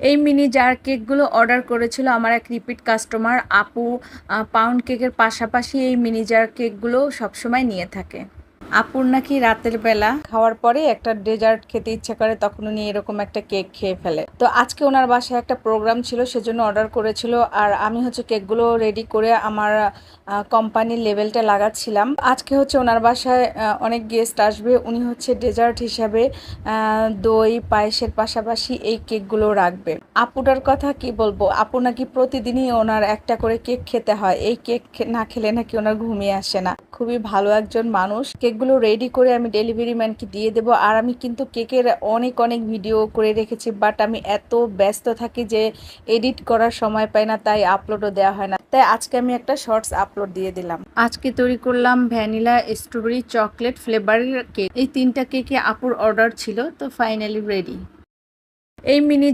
এই mini jar কেকগুলো order করেছিল আমার এক রিপিট কাস্টমার আপু। পাউন্ড কেকের পাশাপাশি এই মিনি জার কেকগুলো সবসময় নিয়ে থাকে। আপুর নাকি রাতের বেলা খাওয়ার পরে একটা ডেজার্ট খেতে ইচ্ছা করে, তখন উনি এরকম একটা কেক খেয়ে ফেলে। তো আজকে ওনার বাসায় একটা প্রোগ্রাম ছিল, সেজন্য অর্ডার করেছিল। আর আমি হচ্ছে কেকগুলো রেডি করে আমার কোম্পানির লেভেলটা লাগাচ্ছিলাম। আজকে হচ্ছে ওনার বাসায় অনেক গেস্ট আসবে, উনি হচ্ছে ডেজার্ট হিসাবে দই পায়েসের পাশাপাশি এই কেকগুলো রাখবে। আপুটার কথা কি বলবো, আপু নাকি প্রতিদিনই ওনার একটা করে কেক খেতে হয়, এই কেক না খেলে নাকি ওনার ঘুমিয়ে আসে না। খুবই ভালো একজন মানুষ। কেকগুলো রেডি করে আমি ডেলিভারি ম্যানকে দিয়ে দেবো। আর আমি কিন্তু কেকের অনেক অনেক ভিডিও করে রেখেছি, বাট আমি এত ব্যস্ত থাকি যে এডিট করার সময় পাই না, তাই আপলোডও দেওয়া হয় না। তাই আজকে আমি একটা শর্টস আপলোড দিয়ে দিলাম। আজকে তৈরি করলাম ভ্যানিলা, স্ট্রবেরি, চকলেট ফ্লেভারের কেক। এই তিনটা কেকে আপুর অর্ডার ছিল, তো ফাইনালি রেডি। এই মিনি